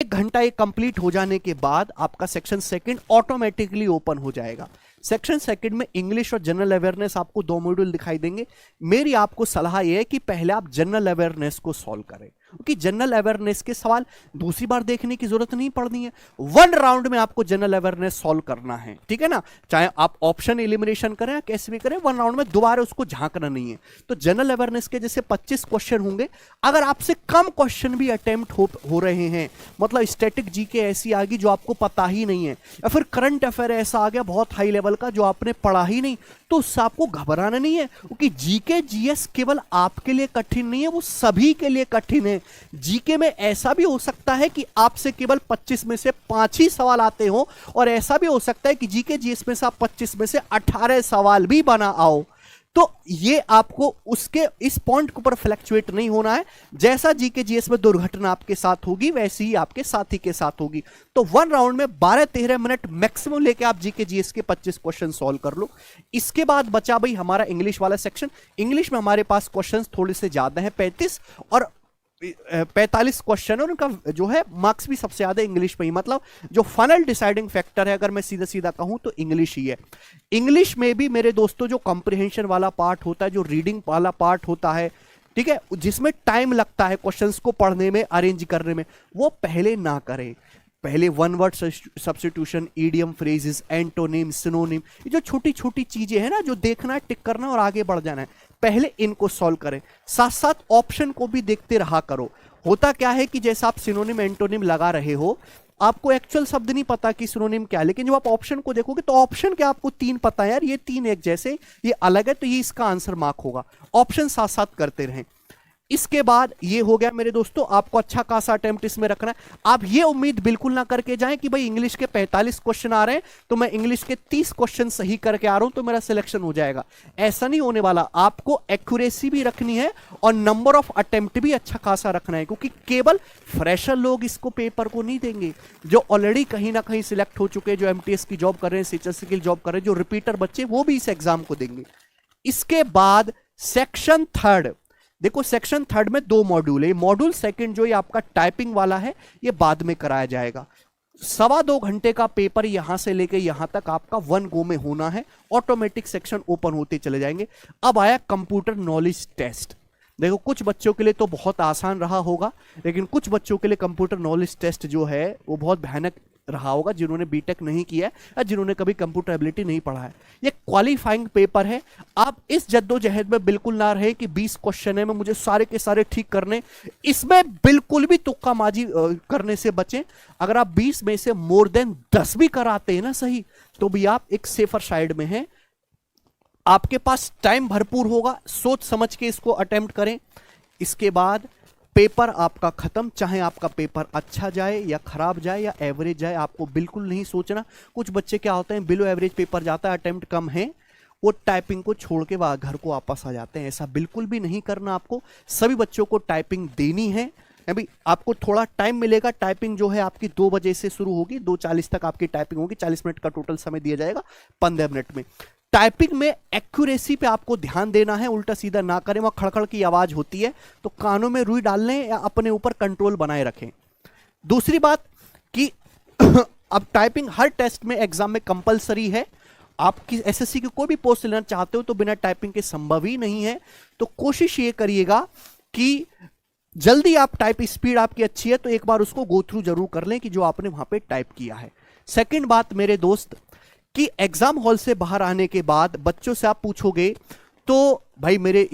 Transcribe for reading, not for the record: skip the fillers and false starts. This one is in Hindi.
1 घंटा ये कंप्लीट हो जाने के बाद आपका सेक्शन सेकंड ऑटोमेटिकली ओपन हो जाएगा। सेक्शन सेकंड में इंग्लिश और जनरल अवेयरनेस आपको 2 मॉड्यूल दिखाई देंगे। मेरी आपको सलाह यह है कि पहले आप जनरल अवेयरनेस को सॉल्व करें, क्योंकि जनरल अवेयरनेस के सवाल दूसरी बार देखने की जरूरत नहीं पड़नी है। 1 राउंड में आपको जनरल अवेयरनेस सॉल्व करना है, ठीक है ना। चाहे आप ऑप्शन एलिमिनेशन करें या कैसे भी करें, 1 राउंड में दोबारा उसको झांकना नहीं है। तो जनरल अवेयरनेस के जैसे 25 क्वेश्चन होंगे, अगर आपसे कम क्वेश्चन भी अटेम्प्ट हो रहे हैं, मतलब स्टैटिक जीके ऐसी आ गई जो आपको पता ही नहीं है, या फिर करंट अफेयर ऐसा आ गया बहुत हाई लेवल का जो आपने पढ़ा ही नहीं, तो उससे आपको घबराना नहीं है, क्योंकि जीके जीएस केवल आपके लिए कठिन नहीं है, वो सभी के लिए कठिन है। जीके में ऐसा भी हो सकता है कि आपसे केवल 25 में से 5 ही सवाल आते हो, और ऐसा भी हो सकता है कि जीके जीएस में से आप 25 में से 18 सवाल भी बना आओ। तो ये आपको उसके इस पॉइंट के ऊपर फ्लैक्चुएट नहीं होना है। जैसा जीके जीएस में दुर्घटना आपके साथ होगी, वैसी ही आपके साथी के साथ होगी। तो 1 राउंड में 12-13 मिनट मैक्सिमम लेके आप जीके जीएस के 25 क्वेश्चन सॉल्व कर लो। इसके बाद बचा भाई हमारा इंग्लिश वाला सेक्शन। इंग्लिश में हमारे पास क्वेश्चन थोड़े से ज्यादा है, 35 और 45 क्वेश्चन, और उनका जो है मार्क्स भी सबसे ज्यादा इंग्लिश में ही, मतलब जो फाइनल डिसाइडिंग फैक्टर है अगर मैं सीधा सीधा कहूं तो इंग्लिश ही है। इंग्लिश में भी मेरे दोस्तों जो कॉम्प्रिहेंशन वाला पार्ट होता है, जो रीडिंग वाला पार्ट होता है, ठीक है, जिसमें टाइम लगता है क्वेश्चंस को पढ़ने में, अरेंज करने में, वो पहले ना करें। पहले 1 word substitution, idiom, phrases, antonym, synonym, ये जो छोटी छोटी चीजें हैं ना, जो देखना है, टिक करना और आगे बढ़ जाना है, पहले इनको सॉल्व करें। साथ साथ ऑप्शन को भी देखते रहा करो। होता क्या है कि जैसे आप सिनोनिम एंटोनिम लगा रहे हो, आपको एक्चुअल शब्द नहीं पता कि सिनोनिम क्या है, लेकिन जब आप ऑप्शन को देखोगे तो ऑप्शन क्या आपको 3 पता है, यार ये 3 एक जैसे, ये अलग है, तो ये इसका आंसर मार्क होगा। ऑप्शन साथ साथ करते रहें। इसके बाद ये हो गया मेरे दोस्तों, आपको अच्छा खासा अटेम्प्ट इसमें रखना है। आप ये उम्मीद बिल्कुल ना करके जाएं कि भाई इंग्लिश के 45 क्वेश्चन आ रहे हैं तो मैं इंग्लिश के 30 क्वेश्चन सही करके आ रहा हूं तो मेरा सिलेक्शन हो जाएगा। ऐसा नहीं होने वाला। आपको एक्यूरेसी भी रखनी है और नंबर ऑफ अटेम्प्ट भी अच्छा खासा रखना है, क्योंकि केवल फ्रेशर लोग इसको पेपर को नहीं देंगे। जो ऑलरेडी कहीं ना कहीं सिलेक्ट हो चुके हैं, जो एमटीएस की जॉब कर रहे हैं, सीएचएससी की जॉब कर रहे हैं, जो रिपीटर बच्चे, वो भी इस एग्जाम को देंगे। इसके बाद सेक्शन थर्ड, देखो सेक्शन थर्ड में 2 मॉड्यूल है। मॉड्यूल सेकंड जो ये आपका टाइपिंग वाला है, ये बाद में कराया जाएगा। 2.25 घंटे का पेपर यहां से लेके यहां तक आपका 1 गो में होना है। ऑटोमेटिक सेक्शन ओपन होते चले जाएंगे। अब आया कंप्यूटर नॉलेज टेस्ट। देखो कुछ बच्चों के लिए तो बहुत आसान रहा होगा, लेकिन कुछ बच्चों के लिए कंप्यूटर नॉलेज टेस्ट जो है वो बहुत भयानक रहा होगा, जिन्होंने बीटेक नहीं किया है या जिन्होंने कभी कंप्यूटर एबिलिटी नहीं पढ़ा है। ये क्वालिफाइंग पेपर है। आप इस जद्दोजहद में बिल्कुल ना रहे कि 20 क्वेश्चन है, मैं मुझे सारे के सारे ठीक करने, इसमें बिल्कुल भी तुक्कामाजी करने से बचें। अगर आप 20 में से मोर देन 10 भी कराते हैं ना सही, तो भी आप एक सेफर साइड में हैं। आपके पास टाइम भरपूर होगा, सोच समझ के इसको अटेम्प्ट करें। इसके बाद पेपर आपका खत्म, चाहे आपका पेपर अच्छा जाए या खराब जाए या एवरेज जाए, आपको बिल्कुल नहीं सोचना। कुछ बच्चे क्या होते हैं, बिलो एवरेज पेपर जाता है, अटेम्प्ट कम है, वो टाइपिंग को छोड़ के वह घर को वापस आ जाते हैं। ऐसा बिल्कुल भी नहीं करना। आपको सभी बच्चों को टाइपिंग देनी है। अभी आपको थोड़ा टाइम मिलेगा। टाइपिंग जो है आपकी 2 बजे से शुरू होगी, 2:40 तक आपकी टाइपिंग होगी। 40 मिनट का टोटल समय दिया जाएगा 15 मिनट में। टाइपिंग में एक्यूरेसी पे आपको ध्यान देना है, उल्टा सीधा ना करें। वहां खड़खड़ की आवाज होती है तो कानों में रुई डाल लें या अपने ऊपर कंट्रोल बनाए रखें। दूसरी बात कि अब टाइपिंग हर टेस्ट में, एग्जाम में कंपलसरी है। आपकी एसएससी की कोई भी पोस्ट लेना चाहते हो तो बिना टाइपिंग के संभव ही नहीं है। तो कोशिश ये करिएगा कि जल्दी आप टाइप स्पीड आपकी अच्छी है तो एक बार उसको गो थ्रू जरूर कर लें कि जो आपने वहां पे टाइप किया है। सेकंड बात मेरे दोस्त कि एग्जाम हॉल से बाहर आने के बाद बच्चों से आप पूछोगे तो भाई मेरे